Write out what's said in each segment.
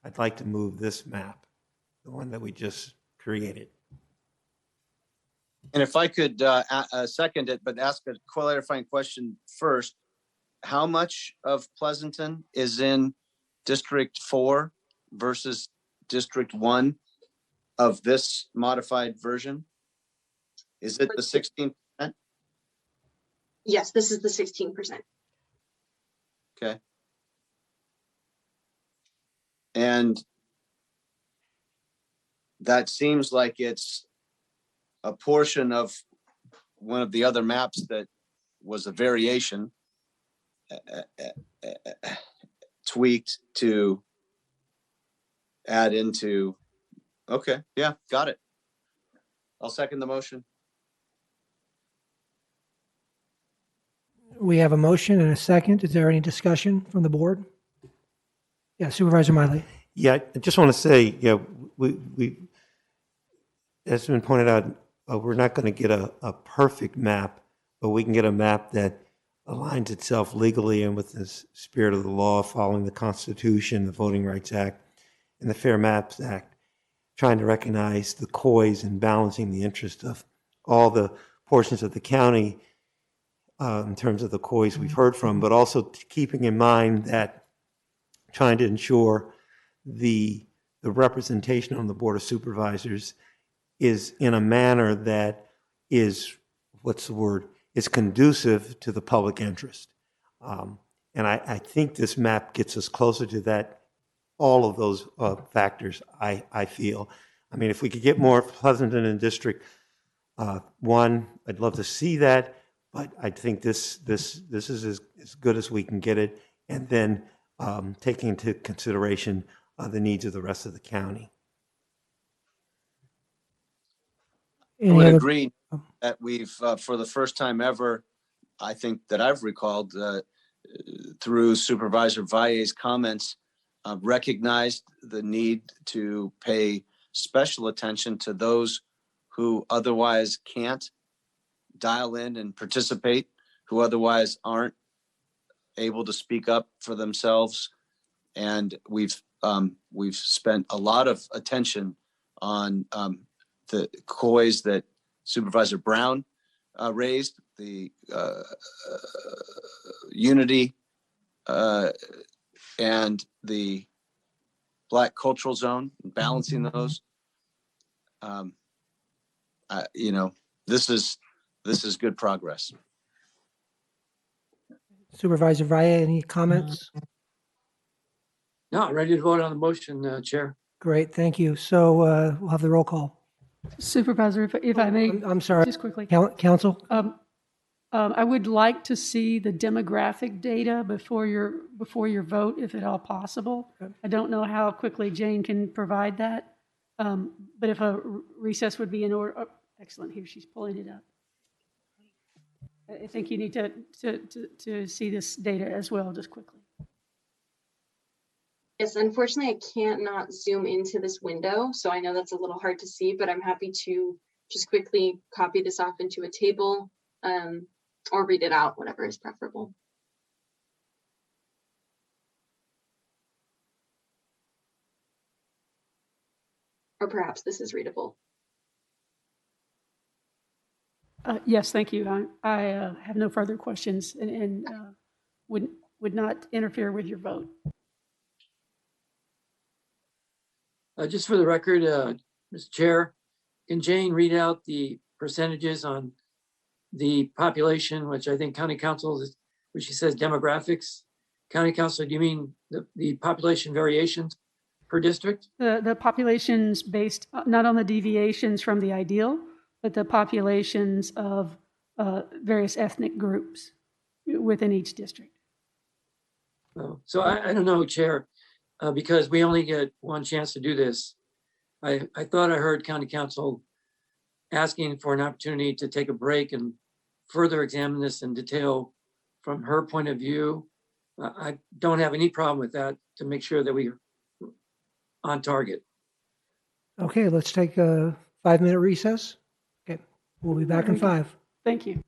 I'd like to move this map, the one that we just created. And if I could second it, but ask a clarifying question first, how much of Pleasanton is in District 4 versus District 1 of this modified version? Is it the 16%? Yes, this is the 16%. Okay. And that seems like it's a portion of one of the other maps that was a variation tweaked to add into. Okay, yeah, got it. I'll second the motion. We have a motion and a second. Is there any discussion from the board? Yeah, Supervisor Miley. Yeah, I just want to say, yeah, we as has been pointed out, we're not going to get a perfect map, but we can get a map that aligns itself legally and with the spirit of the law, following the Constitution, the Voting Rights Act, and the Fair Maps Act, trying to recognize the COIs and balancing the interest of all the portions of the county in terms of the COIs we've heard from, but also keeping in mind that trying to ensure the representation on the Board of Supervisors is in a manner that is, is conducive to the public interest. And I think this map gets us closer to that, all of those factors, I feel. I mean, if we could get more Pleasanton in District 1, I'd love to see that, but I think this is as good as we can get it, and then taking into consideration the needs of the rest of the county. I would agree that we've, for the first time ever, I think that I've recalled through Supervisor Valle's comments, recognized the need to pay special attention to those who otherwise can't dial in and participate, who otherwise aren't able to speak up for themselves. And we've spent a lot of attention on the COIs that Supervisor Brown raised, the unity and the Black Cultural Zone, balancing those. You know, this is good progress. Supervisor Valle, any comments? No, ready to vote on the motion, Chair. Great, thank you. So we'll have the roll call. Supervisor, if I may, I'm sorry. just quickly. Council? I would like to see the demographic data before your vote, if at all possible. Okay. I don't know how quickly Jane can provide that, but if a recess would be in order. Oh, excellent, here she's pulling it up. I think you need to see this data as well, just quickly. Yes, unfortunately, I can't not zoom into this window, so I know that's a little hard to see, but I'm happy to just quickly copy this off into a table or read it out, whatever is preferable. Or perhaps this is readable. Yes, thank you. I have no further questions and would not interfere with your vote. Just for the record, Mr. Chair, can Jane read out the percentages on the population, which I think County Council, which she says demographics. County Council, do you mean the population variations per district? The populations based not on the deviations from the ideal, but the populations of various ethnic groups within each district. Oh, so I don't know, Chair, because we only get one chance to do this. I thought I heard County Council asking for an opportunity to take a break and further examine this in detail from her point of view. I don't have any problem with that, to make sure that we're on target. Okay, let's take a 5-minute recess. Okay, we'll be back in 5. Thank you.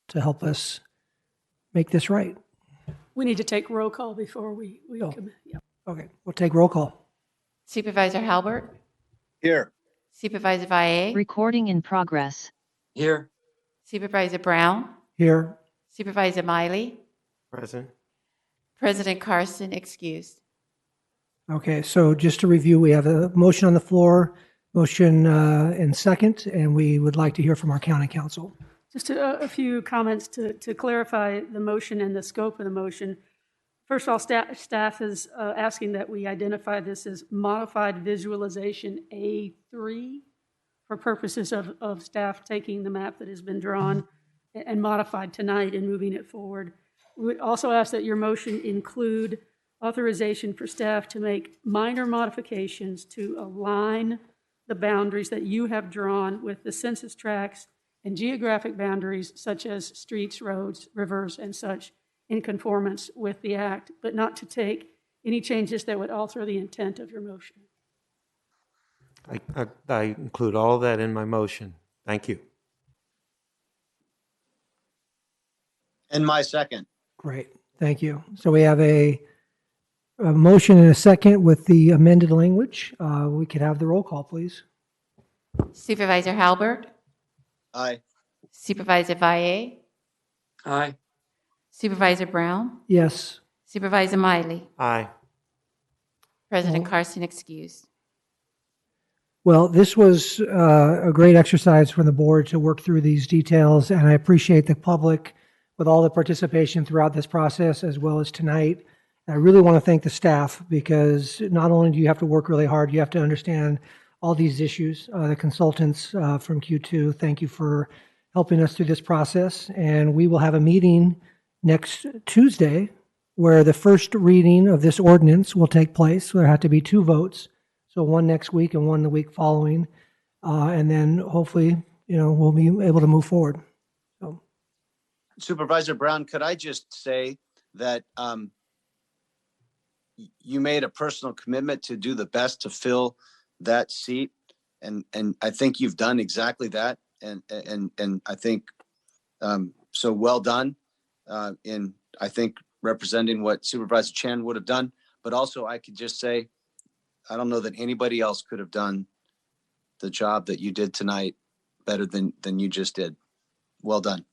to help us make this right. We need to take roll call before we Oh. commit. Yeah. Okay, we'll take roll call. Supervisor Halbert, Here. Supervisor Valle, Recording in progress. Here, Supervisor Brown, Here, Supervisor Miley, Present. President Carson excused. okay, so just to review, we have a motion on the floor, motion and second, and we would like to hear from our county council. Just a few comments to clarify the motion and the scope of the motion. First of all, staff is asking that we identify this as modified visualization A3 for purposes of staff taking the map that has been drawn and modified tonight and moving it forward. We would also ask that your motion include authorization for staff to make minor modifications to align the boundaries that you have drawn with the census tracts and geographic boundaries such as streets, roads, rivers, and such in conformance with the act, but not to take any changes that would alter the intent of your motion. I include all of that in my motion. Thank you. And my second. Great, thank you. So we have a motion and a second with the amended language. We could have the roll call, please. Supervisor Halbert, Aye. Supervisor Valle, aye. Supervisor Brown, Yes. Supervisor Miley, Aye. President Well- Carson excused. Well, this was a great exercise from the board to work through these details, and I appreciate the public with all the participation throughout this process as well as tonight. And I really want to thank the staff because not only do you have to work really hard, you have to understand all these issues. The consultants from Q2, thank you for helping us through this process. And we will have a meeting next Tuesday where the first reading of this ordinance will take place. There have to be 2 votes. So one next week and one the week following. And then hopefully, we'll be able to move forward. So, Supervisor Brown, could I just say that you made a personal commitment to do the best to fill that seat, and I think you've done exactly that, and I think so well done in I think representing what Supervisor Chan would have done, but also I could just say I don't know that anybody else could have done the job that you did tonight better than you just did. Well done.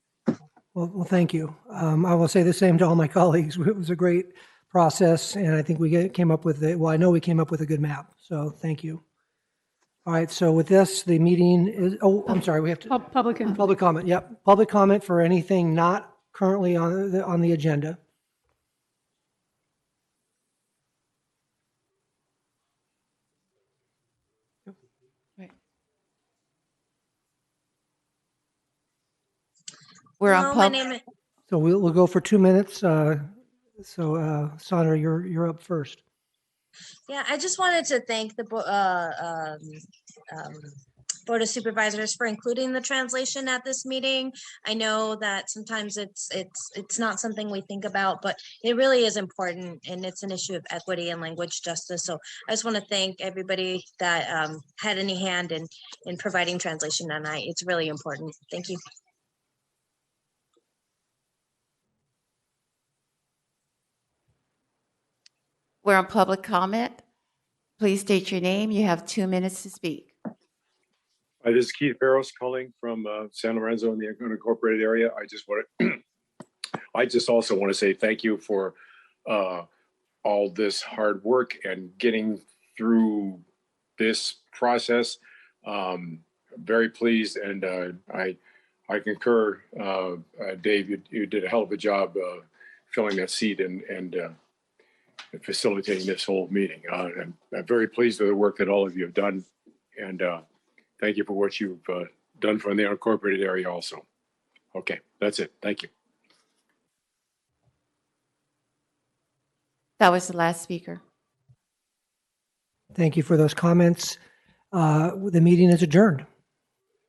well, thank you. I will say the same to all my colleagues. It was a great process, and I think we came up with it. Well, I know we came up with a good map. So thank you. All right. So with this, the meeting is. Oh, I'm sorry. We have to Public input. public comment. Yep, public comment for anything not currently on the agenda. We're Hello, on my pub. name is, So we'll go for 2 minutes. Sandra, you're up first. yeah, I just wanted to thank the Board of Supervisors for including the translation at this meeting. I know that sometimes it's not something we think about, but it really is important, and it's an issue of equity and language justice. So I just want to thank everybody that had any hand in providing translation tonight. It's really important. Thank you. We're on public comment. Please state your name. You have 2 minutes to speak. Hi, this is Keith Barros calling from San Lorenzo in the unincorporated area. I just also want to say thank you for all this hard work and getting through this process. Very pleased, and I concur. Dave, you did a hell of a job filling that seat and facilitating this whole meeting. I'm very pleased with the work that all of you have done, and thank you for what you've done for the unincorporated area also. Okay, that's it. Thank you. That was the last speaker. Thank you for those comments. The meeting is adjourned.